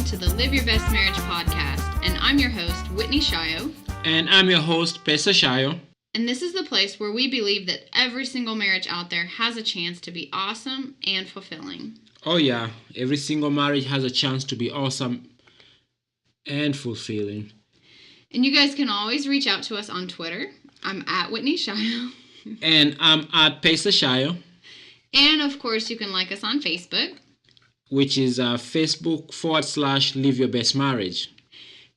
to the Live Your Best Marriage podcast, and I'm your host, Whitney Shio. And I'm your host, Pesa Shio. And this is the place where we believe that every single marriage out there has a chance to be awesome and fulfilling. Oh yeah, every single marriage has a chance to be awesome and fulfilling. And you guys can always reach out to us on Twitter. I'm at Whitney Shio. And I'm at Pesa Shio. And of course, you can like us on Facebook, which is Facebook.com/Live Your Best Marriage.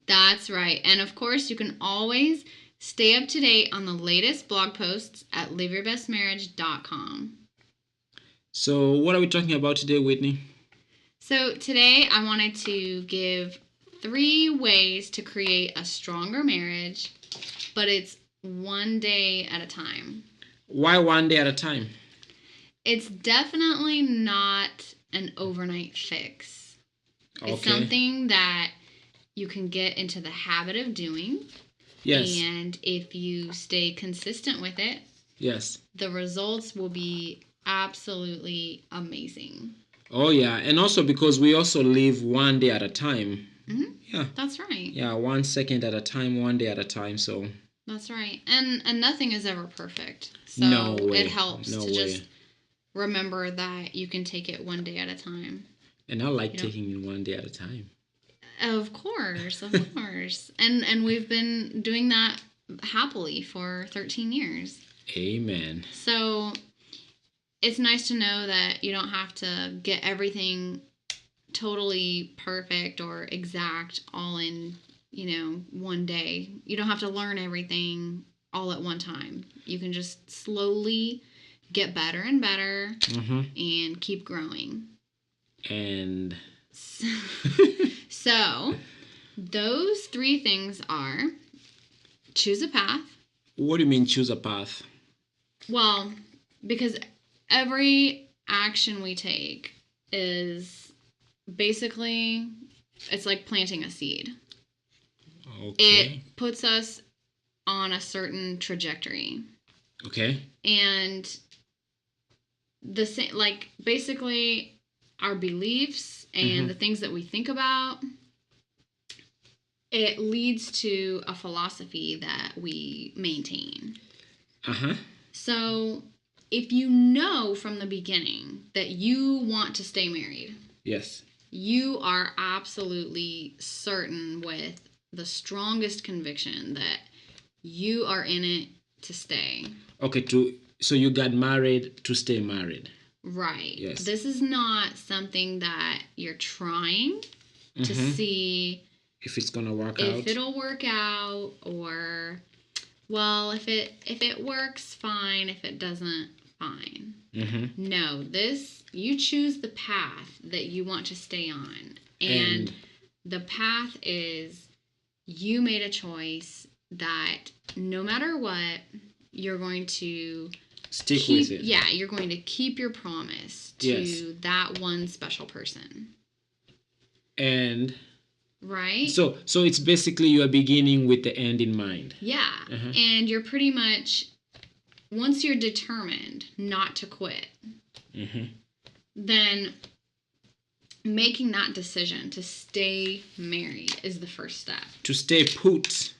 That's right. And of course, you can always stay up to date on the latest blog posts at liveyourbestmarriage.com. So what are we talking about today, Whitney? So today I wanted to give 3 ways to create a stronger marriage, but it's one day at a time. Why one day at a time? It's definitely not an overnight fix. Okay. It's something that you can get into the habit of doing. Yes. And if you stay consistent with it, yes, the results will be absolutely amazing. Oh yeah, and also because we also live one day at a time. Mm-hmm. Yeah. That's right. Yeah, 1 second at a time, one day at a time, so. That's right. And nothing is ever perfect. So no way. It helps just remember that you can take it one day at a time. And I like taking it one day at a time. Of course. And we've been doing that happily for 13 years. Amen. So it's nice to know that you don't have to get everything totally perfect or exact all in, one day. You don't have to learn everything all at one time. You can just slowly get better and better and keep growing. And so those 3 things are: choose a path. What do you mean choose a path? Well, because every action we take is basically, it's like planting a seed. Okay. It puts us on a certain trajectory. Okay. And basically our beliefs and the things that we think about, it leads to a philosophy that we maintain. So if you know from the beginning that you want to stay married, yes, you are absolutely certain with the strongest conviction that you are in it to stay. Okay, so you got married to stay married. Right. Yes. This is not something that you're trying to see if it's gonna work out. If it'll work out, or if it works, fine. If it doesn't, fine. No, you choose the path that you want to stay on, and the path is you made a choice that no matter what, you're going to stick with it. Yeah, you're going to keep your promise to that one special person. And right? So it's basically you are beginning with the end in mind. Yeah. And you're pretty much, once you're determined not to quit, then making that decision to stay married is the first step. To stay put.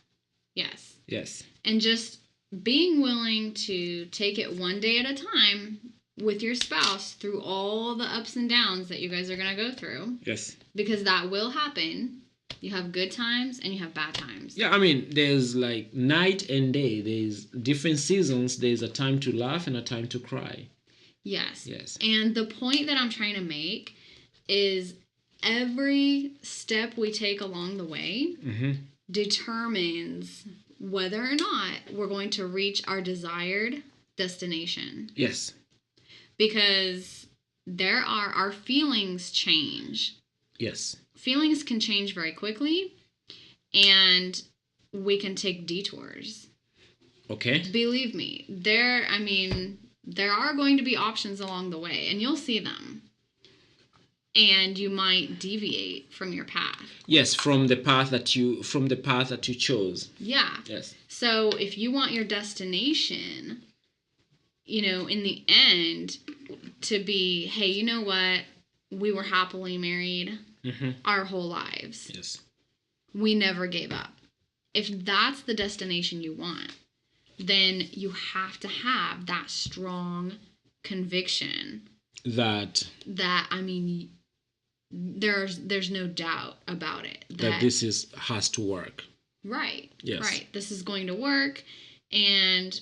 Yes. Yes. And just being willing to take it one day at a time with your spouse through all the ups and downs that you guys are going to go through. Yes. Because that will happen. You have good times and you have bad times. Yeah, I mean, there's like night and day. There's different seasons. There's a time to laugh and a time to cry. Yes. Yes. And the point that I'm trying to make is every step we take along the way determines whether or not we're going to reach our desired destination. Yes. Because our feelings change. Yes. Feelings can change very quickly, and we can take detours. Okay. Believe me, there are going to be options along the way, and you'll see them. And you might deviate from your path. Yes, from the path that you chose. Yeah. Yes. So if you want your destination, in the end, to be, hey, you know what? We were happily married our whole lives. Yes. We never gave up. If that's the destination you want, then you have to have that strong conviction That I mean, there's no doubt about it that this has to work. Right. Yes. Right. This is going to work. And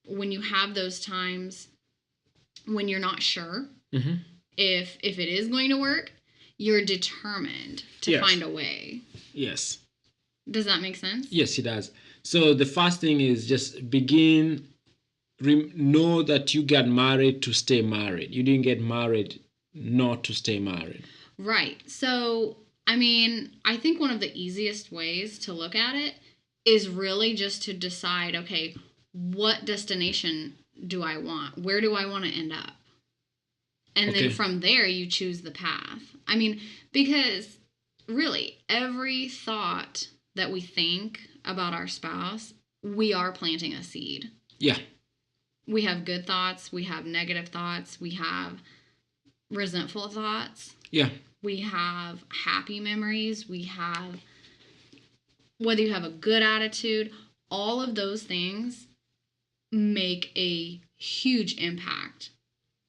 when you have those times when you're not sure if it is going to work, you're determined to find a way. Yes. Does that make sense? Yes, it does. So the first thing is just know that you got married to stay married. You didn't get married not to stay married. Right. So, I mean, I think one of the easiest ways to look at it is really just to decide, okay, what destination do I want? Where do I want to end up? And then from there, you choose the path. I mean, because really, every thought that we think about our spouse, we are planting a seed. Yeah. We have good thoughts. We have negative thoughts. We have resentful thoughts. Yeah. We have happy memories. We have, whether you have a good attitude, all of those things make a huge impact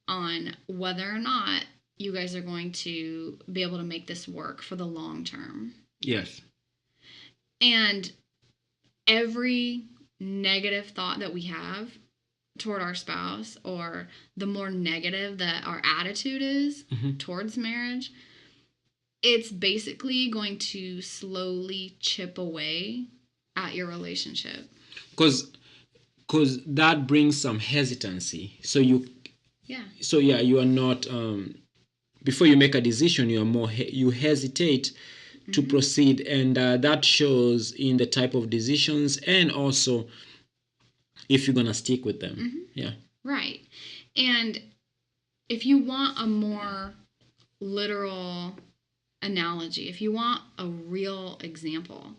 on whether or not you guys are going to be able to make this work for the long term. Yes. And every negative thought that we have toward our spouse, or the more negative that our attitude is towards marriage, it's basically going to slowly chip away at your relationship. Because that brings some hesitancy. So you are not before you make a decision, you hesitate to proceed, and that shows in the type of decisions and also if you're gonna stick with them. Yeah. Right. And if you want a more literal analogy, if you want a real example,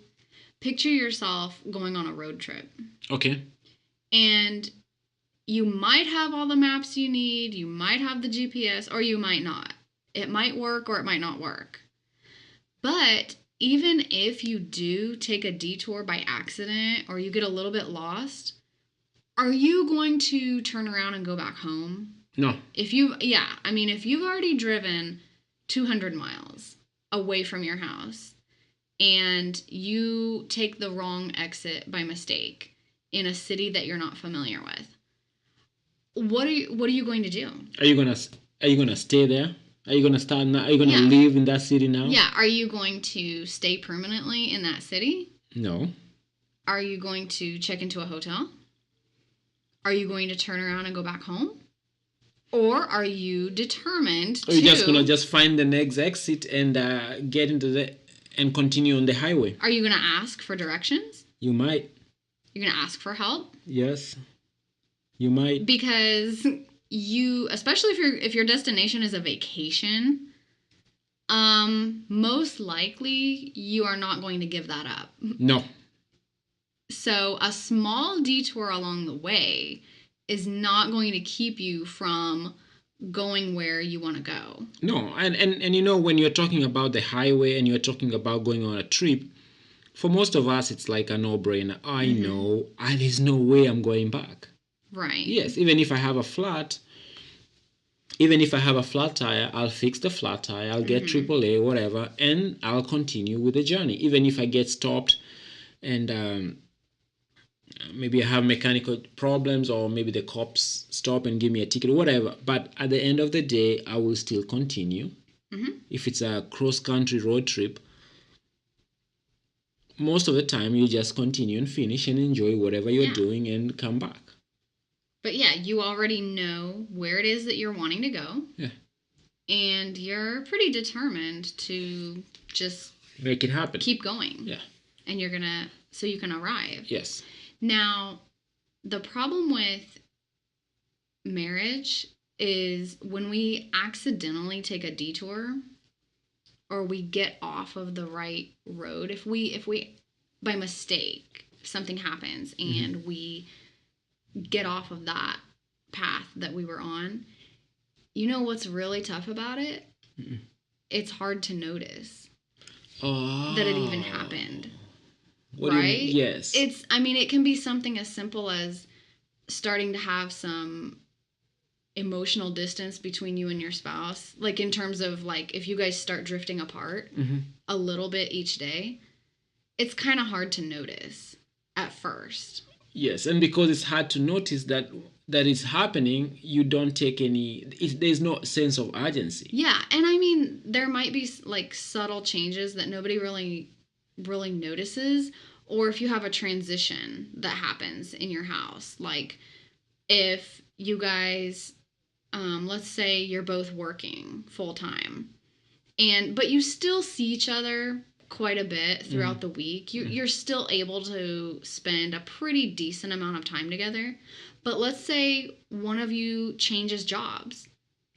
picture yourself going on a road trip. Okay. And you might have all the maps you need, you might have the GPS, or you might not. It might work or it might not work. But even if you do take a detour by accident or you get a little bit lost, are you going to turn around and go back home? No. If you've already driven 200 miles away from your house and you take the wrong exit by mistake in a city that you're not familiar with, what are you going to do? Are you gonna stay there? Are you gonna start now? Are you gonna live in that city now? Yeah. Are you going to stay permanently in that city? No. Are you going to check into a hotel? Are you going to turn around and go back home? Or are you determined to... Or you're just going to just find the next exit and get into and continue on the highway? Are you going to ask for directions? You might. You're going to ask for help? Yes. You might. Because especially if your destination is a vacation, most likely you are not going to give that up. No. So a small detour along the way is not going to keep you from going where you want to go. No, and when you're talking about the highway and you're talking about going on a trip, for most of us it's like a no-brainer. I know, there's no way I'm going back. Right. Yes, even if I have a flat tire, I'll fix the flat tire, I'll get AAA, whatever, and I'll continue with the journey. Even if I get stopped and maybe I have mechanical problems, or maybe the cops stop and give me a ticket, whatever. But at the end of the day, I will still continue. If it's a cross-country road trip, most of the time you just continue and finish and enjoy whatever you're doing and come back. But yeah, you already know where it is that you're wanting to go. Yeah. And you're pretty determined to just make it happen. Keep going. Yeah. And so you can arrive. Yes. Now, the problem with marriage is when we accidentally take a detour or we get off of the right road, if we by mistake something happens and we get off of that path that we were on, you know what's really tough about it? it's hard to notice Oh. that it even happened. What right? do you mean? Yes. It can be something as simple as starting to have some emotional distance between you and your spouse. Like in terms of like if you guys start drifting apart a little bit each day, it's kind of hard to notice at first. Yes, and because it's hard to notice that it's happening, you don't take there's no sense of urgency. Yeah, and I mean, there might be like subtle changes that nobody really notices, or if you have a transition that happens in your house, like if you guys, let's say you're both working full time, but you still see each other quite a bit throughout the week. You're still able to spend a pretty decent amount of time together. But let's say one of you changes jobs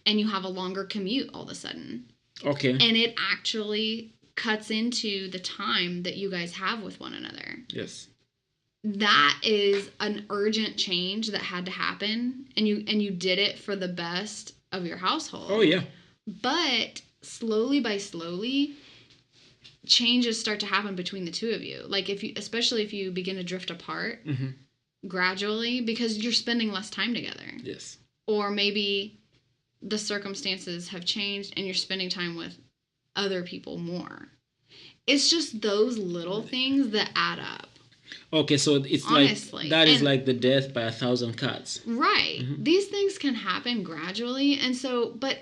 and you have a longer commute all of a sudden. Okay. And it actually cuts into the time that you guys have with one another. Yes. That is an urgent change that had to happen, and you did it for the best of your household. Oh yeah. But slowly by slowly, changes start to happen between the two of you. Like especially if you begin to drift apart gradually, because you're spending less time together. Yes. Or maybe the circumstances have changed and you're spending time with other people more. It's just those little things that add up. Okay, so it's honestly, like that is like the death by 1,000 cuts. Right. These things can happen gradually, and so but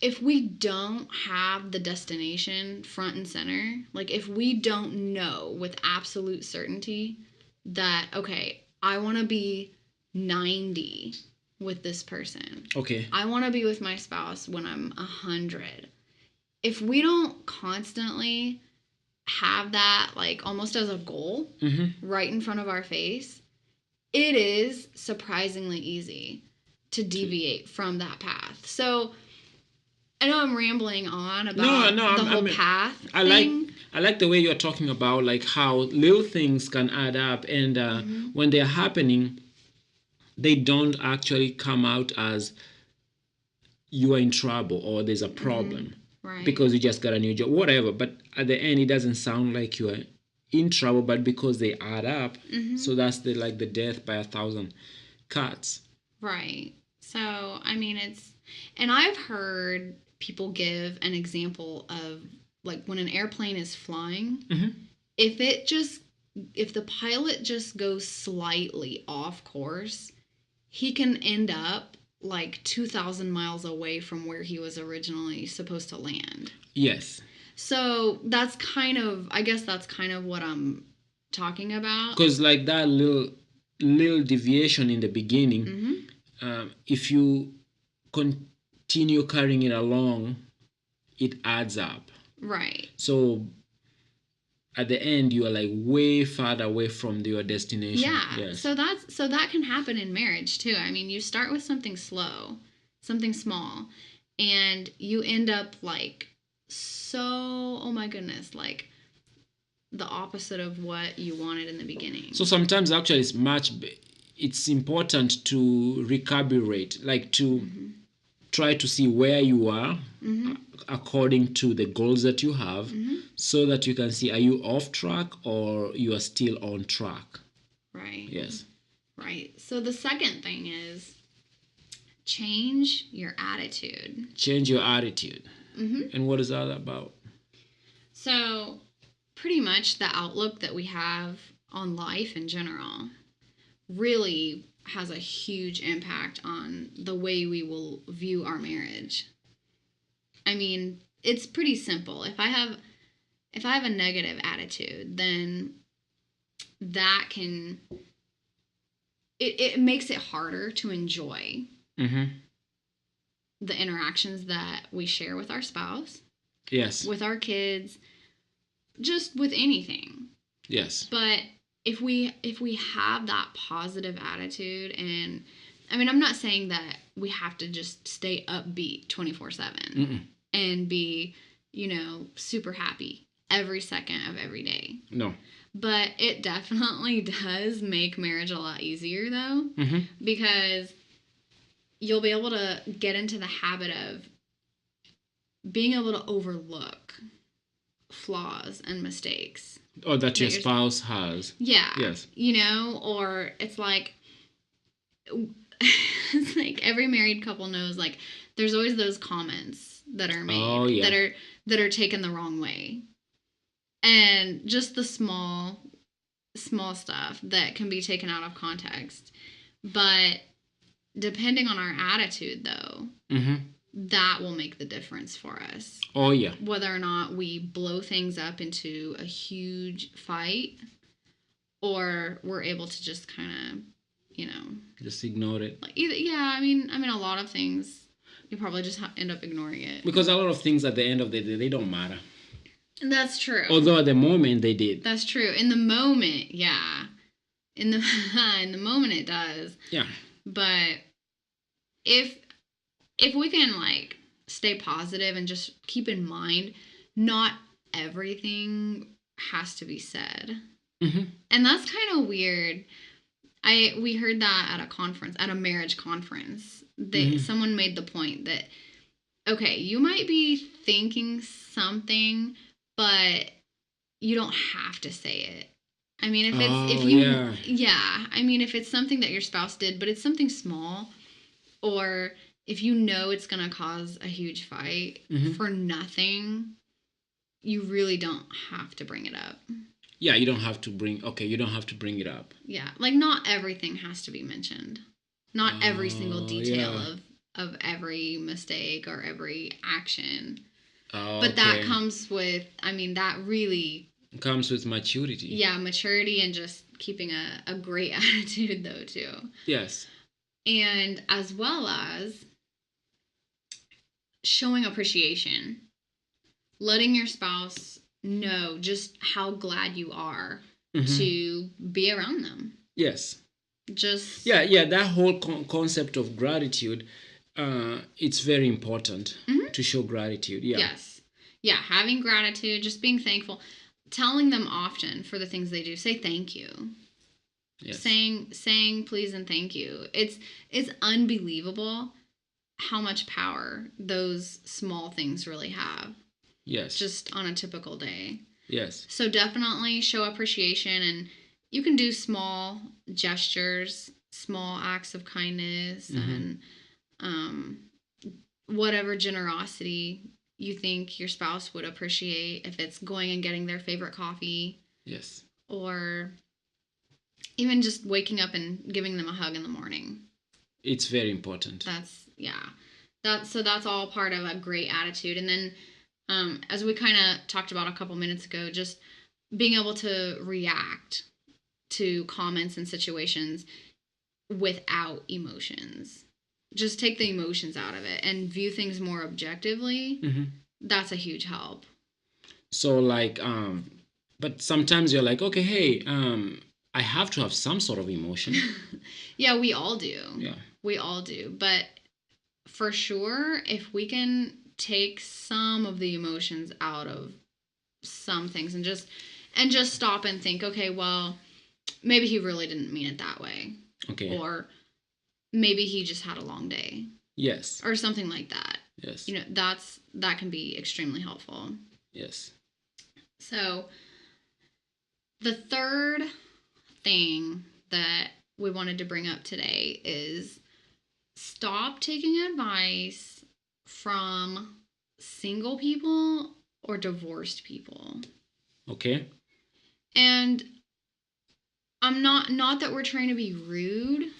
if we don't have the destination front and center, like if we don't know with absolute certainty that, okay, I want to be 90 with this person. Okay. I want to be with my spouse when I'm 100. If we don't constantly have that like almost as a goal right in front of our face, it is surprisingly easy to deviate from that path. So I know I'm rambling on about the whole path thing. I like the way you're talking about like how little things can add up, and when they're happening, they don't actually come out as you are in trouble or there's a problem. Right. Because you just got a new job, whatever. But at the end, it doesn't sound like you are in trouble, but because they add up. So that's the death by 1,000 cuts. Right. So, I mean, and I've heard people give an example of like when an airplane is flying, if the pilot just goes slightly off course, he can end up like 2,000 miles away from where he was originally supposed to land. Yes. So that's kind of what I'm talking about. Because like that little deviation in the beginning, if you continue carrying it along, it adds up. Right. So at the end, you are like way farther away from your destination. Yeah. Yes. So that can happen in marriage too. I mean, you start with something slow, something small, and you end up like oh my goodness, like the opposite of what you wanted in the beginning. So sometimes actually it's important to recalibrate, like to try to see where you are according to the goals that you have, so that you can see, are you off track or you are still on track? Right. Yes. Right. So the second thing is change your attitude. Change your attitude. And what is that about? So pretty much the outlook that we have on life in general really has a huge impact on the way we will view our marriage. I mean, it's pretty simple. If I have a negative attitude, then that can it makes it harder to enjoy the interactions that we share with our spouse. Yes. With our kids, just with anything. Yes. But if we have that positive attitude, and I mean, I'm not saying that we have to just stay upbeat 24/7 and be, super happy every second of every day. No. But it definitely does make marriage a lot easier, though, because you'll be able to get into the habit of being able to overlook flaws and mistakes. Or that your spouse has. Yeah. Yes. Or it's like it's like every married couple knows, like, there's always those comments that are made that are taken the wrong way. And just the small stuff that can be taken out of context. But depending on our attitude, though, that will make the difference for us. Oh, yeah. Whether or not we blow things up into a huge fight, or we're able to just kind of, just ignore it. Like I mean, a lot of things you probably just end up ignoring it. Because a lot of things at the end of the day, they don't matter. That's true. Although at the moment they did. That's true. In the moment, yeah. In the moment it does. Yeah. But if we can, like, stay positive and just keep in mind, not everything has to be said. And that's kind of weird. We heard that at a conference, at a marriage conference. Someone made the point that, okay, you might be thinking something, but you don't have to say it. I mean, if it's something that your spouse did, but it's something small, or if it's going to cause a huge fight for nothing, you really don't have to bring it up. Yeah, you don't have to bring it up. Yeah, like, not everything has to be mentioned. Not every single detail of every mistake or every action. But that comes with, that really comes with maturity. Yeah, maturity, and just keeping a great attitude, though, too. Yes. And as well as showing appreciation. Letting your spouse know just how glad you are to be around them. Yes. Just... Yeah, that whole concept of gratitude, it's very important to show gratitude. Yeah. Yes. Yeah, having gratitude, just being thankful. Telling them often for the things they do. Say thank you. Yes. Saying please and thank you. It's unbelievable how much power those small things really have. Yes. Just on a typical day. Yes. So definitely show appreciation, and you can do small gestures, small acts of kindness, and whatever generosity you think your spouse would appreciate, if it's going and getting their favorite coffee. Yes. Or even just waking up and giving them a hug in the morning. It's very important. That's all part of a great attitude. And then, as we kind of talked about a couple minutes ago, just being able to react to comments and situations without emotions. Just take the emotions out of it and view things more objectively. That's a huge help. So, like, but sometimes you're like, okay, hey, I have to have some sort of emotion. Yeah, we all do. Yeah. We all do. But for sure, if we can take some of the emotions out of some things and just stop and think, okay, well, maybe he really didn't mean it that way. Okay. Or maybe he just had a long day. Yes. Or something like that. Yes. That can be extremely helpful. Yes. So the third thing that we wanted to bring up today is stop taking advice from single people or divorced people. Okay. And I'm not that we're trying to be rude.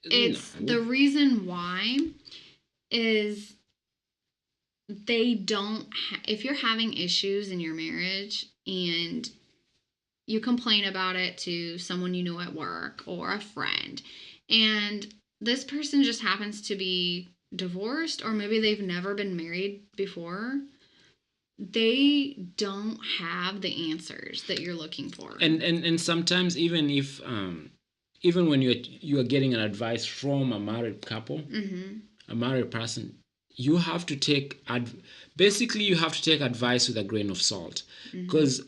It's the reason why is they don't if you're having issues in your marriage and you complain about it to someone you know at work or a friend, and this person just happens to be divorced, or maybe they've never been married before, they don't have the answers that you're looking for. And sometimes even if even when you are getting an advice from a married couple, a married person, you have to take you have to take advice with a grain of salt, because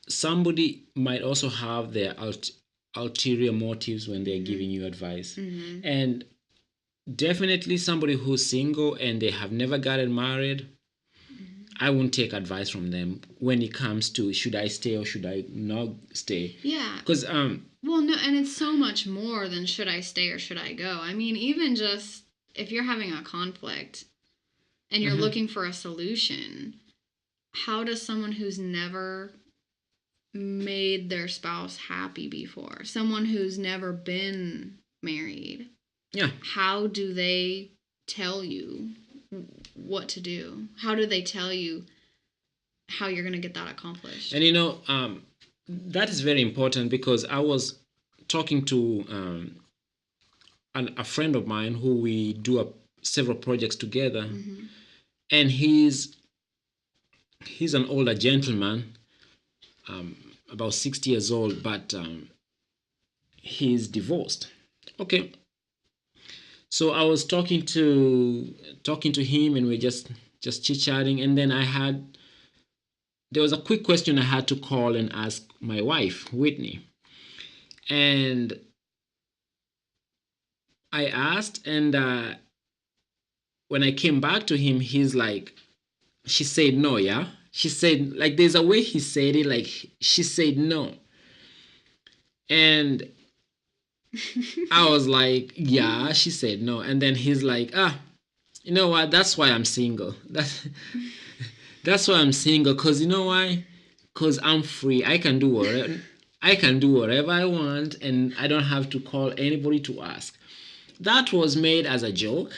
somebody might also have their ulterior motives when they're giving you advice, and definitely somebody who's single and they have never gotten married, I won't take advice from them when it comes to should I stay or should I not stay. Yeah. Because Well, no, and it's so much more than should I stay or should I go. I mean, even just if you're having a conflict and you're looking for a solution, how does someone who's never made their spouse happy before, someone who's never been married, yeah, how do they tell you what to do? How do they tell you how you're going to get that accomplished? and that is very important because I was talking to a friend of mine who we do several projects together, and he's an older gentleman, about 60 years old, but he's divorced. Okay, so I was talking to him, and we're just chit chatting, and then there was a quick question I had to call and ask my wife, Whitney, and I asked, and when I came back to him, he's like, she said no, yeah. She said, like, there's a way he said it, like she said no, and I was like, yeah, she said no, and then he's like, you know what? That's why I'm single. That's why I'm single, cause you know why? Cause I'm free. I can do whatever I want, and I don't have to call anybody to ask. That was made as a joke.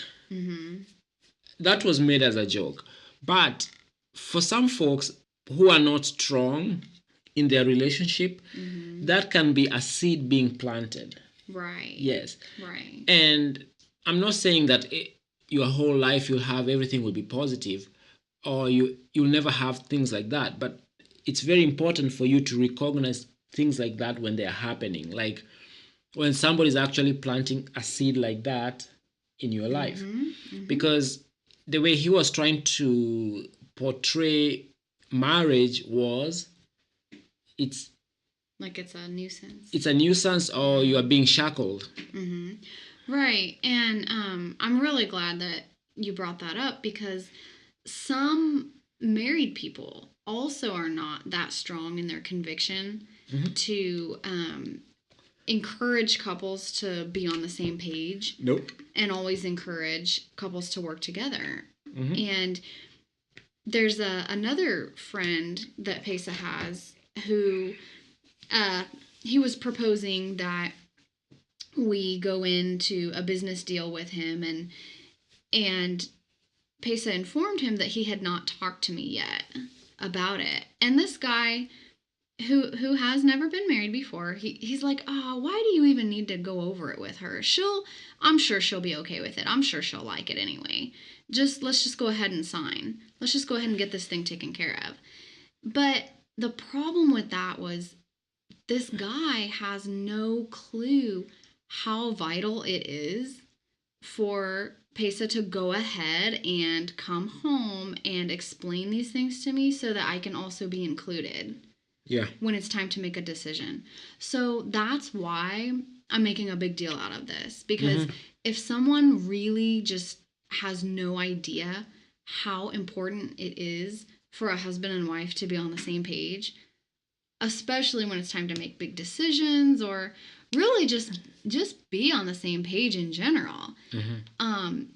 That was made as a joke, but for some folks who are not strong in their relationship, that can be a seed being planted. Right. Yes. Right. And I'm not saying that your whole life you'll have everything will be positive, or you'll never have things like that. But it's very important for you to recognize things like that when they're happening. Like when somebody's actually planting a seed like that in your life. Because the way he was trying to portray marriage was it's like it's a nuisance. It's a nuisance, or you are being shackled. Right. And I'm really glad that you brought that up, because some married people also are not that strong in their conviction to encourage couples to be on the same page. Nope. And always encourage couples to work together. And there's another friend that Pesa has who he was proposing that we go into a business deal with him, and Pesa informed him that he had not talked to me yet about it. And this guy who has never been married before, he's like, why do you even need to go over it with her? I'm sure she'll be okay with it. I'm sure she'll like it anyway. Let's just go ahead and sign. Let's just go ahead and get this thing taken care of. But the problem with that was this guy has no clue how vital it is for Pesa to go ahead and come home and explain these things to me so that I can also be included. Yeah. When it's time to make a decision. So that's why I'm making a big deal out of this. Because if someone really just has no idea how important it is for a husband and wife to be on the same page, especially when it's time to make big decisions, or really just be on the same page in general,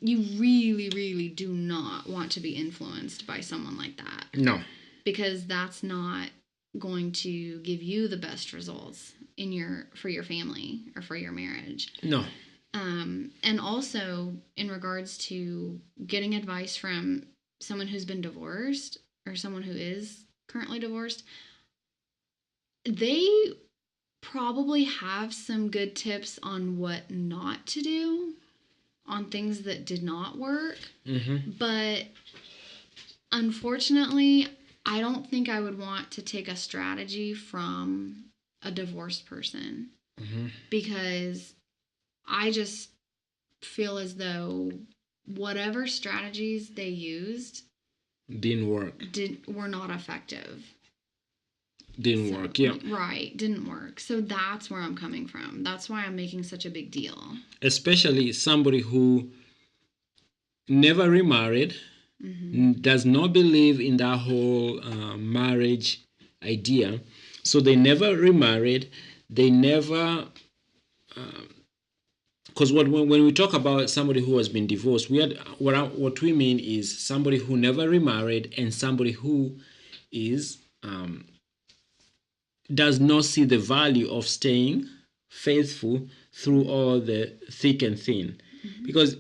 you really, really do not want to be influenced by someone like that. No. Because that's not going to give you the best results for your family or for your marriage. No. And also in regards to getting advice from someone who's been divorced or someone who is currently divorced, they probably have some good tips on what not to do, on things that did not work. But unfortunately, I don't think I would want to take a strategy from a divorced person, because I just feel as though whatever strategies they used didn't work. Were not effective. Didn't work, yeah. Right, didn't work. So that's where I'm coming from. That's why I'm making such a big deal. Especially somebody who never remarried, Mm-hmm. does not believe in that whole marriage idea. So they never remarried. They never, because when we talk about somebody who has been divorced, what we mean is somebody who never remarried and somebody who is does not see the value of staying faithful through all the thick and thin, Mm-hmm. because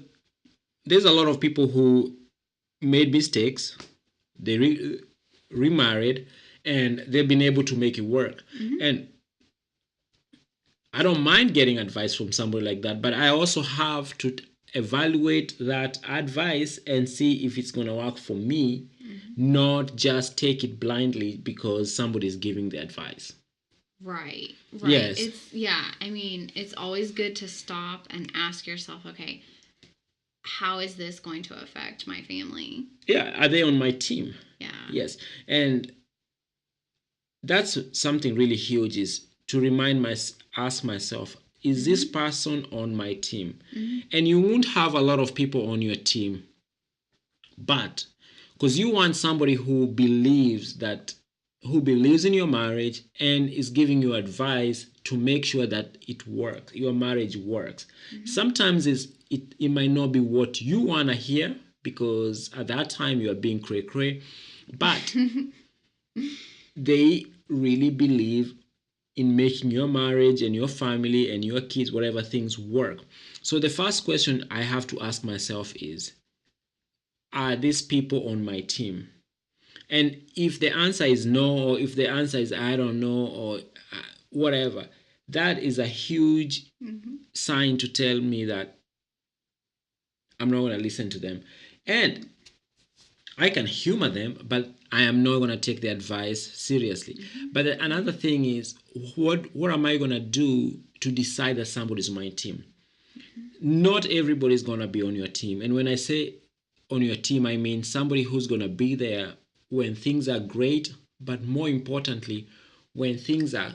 there's a lot of people who made mistakes, they remarried, and they've been able to make it work. Mm-hmm. And I don't mind getting advice from somebody like that, but I also have to evaluate that advice and see if it's going to work for me, not just take it blindly because somebody is giving the advice. Right, right. Yes. I mean, it's always good to stop and ask yourself, okay, how is this going to affect my family? Yeah, are they on my team? Yeah. Yes. And that's something really huge, is to ask myself, is this person on my team? Mm-hmm. And you won't have a lot of people on your team, but because you want somebody who believes in your marriage and is giving you advice to make sure that your marriage works. Mm-hmm. Sometimes it might not be what you want to hear, because at that time you are being cray cray, but they really believe in making your marriage and your family and your kids, whatever things, work. So the first question I have to ask myself is, are these people on my team? And if the answer is no, or if the answer is I don't know, or whatever, that is a huge Mm-hmm. sign to tell me that I'm not going to listen to them. And I can humor them, but I am not going to take the advice seriously. Mm-hmm. But another thing is, what am I going to do to decide that somebody's on my team? Not everybody's going to be on your team. And when I say on your team, I mean somebody who's going to be there when things are great, but more importantly, when things are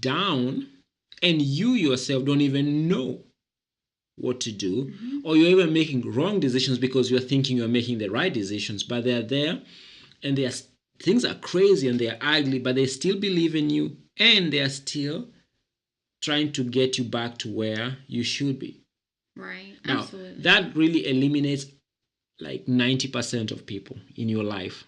down and you yourself don't even know what to do, Mm-hmm. or you're even making wrong decisions because you're thinking you're making the right decisions, but they're there and things are crazy and they're ugly, but they still believe in you and they're still trying to get you back to where you should be. Right. Now, Absolutely. that really eliminates like 90% of people in your life.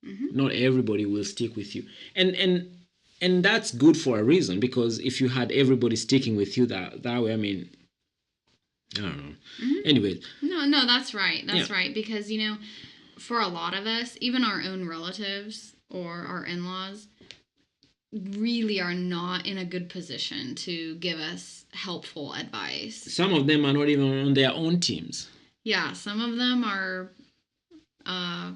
Mm-hmm. Not everybody will stick with you. And that's good for a reason, because if you had everybody sticking with you that way, I mean, I don't know. Mm-hmm. Anyways. No, that's right. That's Yeah. right. Because, for a lot of us, even our own relatives or our in laws, really are not in a good position to give us helpful advice. Some of them are not even on their own teams. Yeah, some of them are. I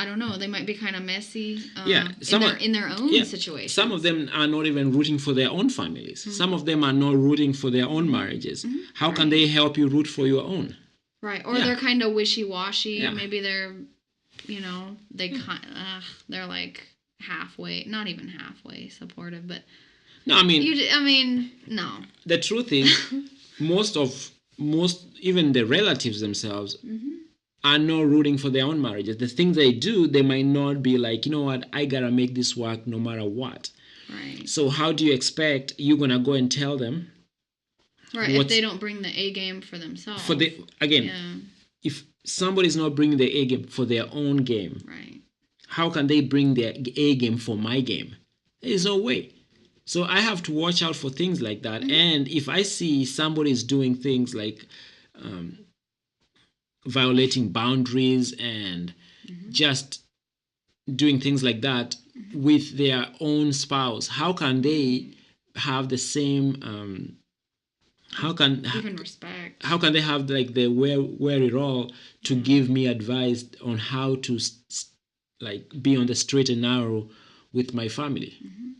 don't know. They might be kind of messy. Yeah, in their own situation. Some of them are not even rooting for their own families. Mm-hmm. Some of them are not rooting for their own marriages. Mm-hmm. How can they help you root for your own? Right, or they're kind of wishy-washy. Yeah. Maybe they're, they're like halfway, not even halfway supportive, but no, I mean, no. The truth is, most even the relatives themselves are not rooting for their own marriages. The things they do, they might not be like, you know what, I gotta make this work no matter what. Right. So how do you expect you're gonna go and tell them? Right, if they don't bring the A game for themselves. If somebody's not bringing the A game for their own game, right, how can they bring their A game for my game? There's no way. So I have to watch out for things like that. Mm-hmm. And if I see somebody's doing things like violating boundaries and just doing things like that with their own spouse, how can they have the same even respect? How can they have like the wherewithal to give me advice on how to like be on the straight and narrow with my family? Mm-hmm.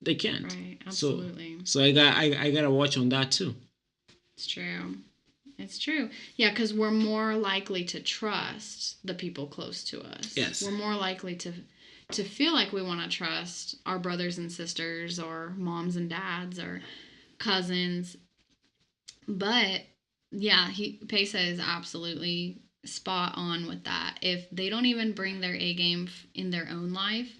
They can't. Right, absolutely. So I gotta watch on that too. It's true. It's true. Yeah, because we're more likely to trust the people close to us. Yes. We're more likely to feel like we want to trust our brothers and sisters or moms and dads or cousins. But yeah, Pesa is absolutely spot on with that. If they don't even bring their A game in their own life,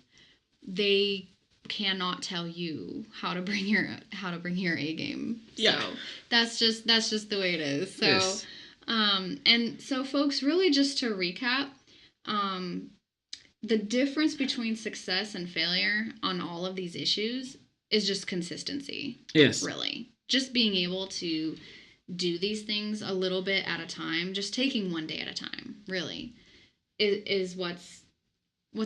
they cannot tell you how to bring your A game. Yeah. So that's just the way it is. So Yes. And so folks, really just to recap, the difference between success and failure on all of these issues is just consistency. Yes. Really. Just being able to do these things a little bit at a time, just taking one day at a time, really, is what's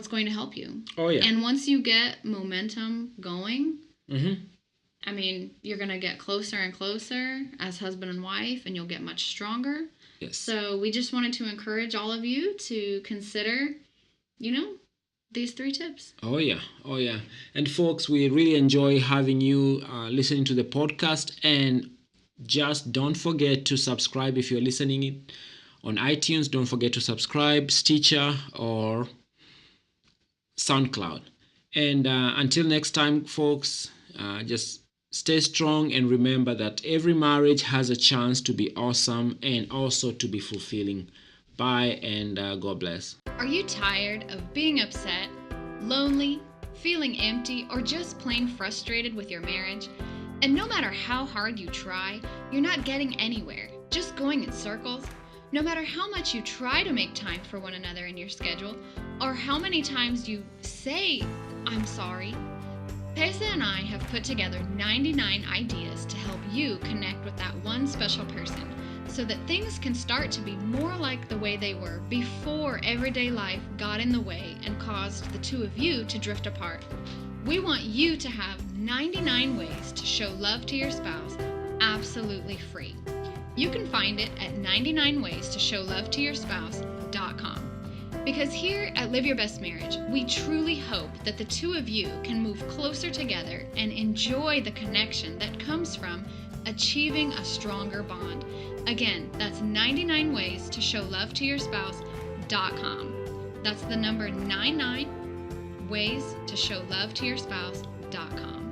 going to help you. Oh, yeah. And once you get momentum going, Mm-hmm. I mean, you're going to get closer and closer as husband and wife, and you'll get much stronger. Yes. So we just wanted to encourage all of you to consider, these 3 tips. Oh, yeah. Oh, yeah. And folks, we really enjoy having you listening to the podcast. And just don't forget to subscribe if you're listening it on iTunes. Don't forget to subscribe, Stitcher, or SoundCloud. And until next time, folks, just stay strong and remember that every marriage has a chance to be awesome and also to be fulfilling. Bye, and God bless. Are you tired of being upset, lonely, feeling empty, or just plain frustrated with your marriage? And no matter how hard you try, you're not getting anywhere, just going in circles? No matter how much you try to make time for one another in your schedule, or how many times you say, "I'm sorry," Pesa and I have put together 99 ideas to help you connect with that one special person so that things can start to be more like the way they were before everyday life got in the way and caused the 2 of you to drift apart. We want you to have 99 ways to show love to your spouse absolutely free. You can find it at 99waystoshowlovetoyourspouse.com. Because here at Live Your Best Marriage, we truly hope that the 2 of you can move closer together and enjoy the connection that comes from achieving a stronger bond. Again, that's 99waystoshowlovetoyourspouse.com. That's the number 99waystoshowlovetoyourspouse.com.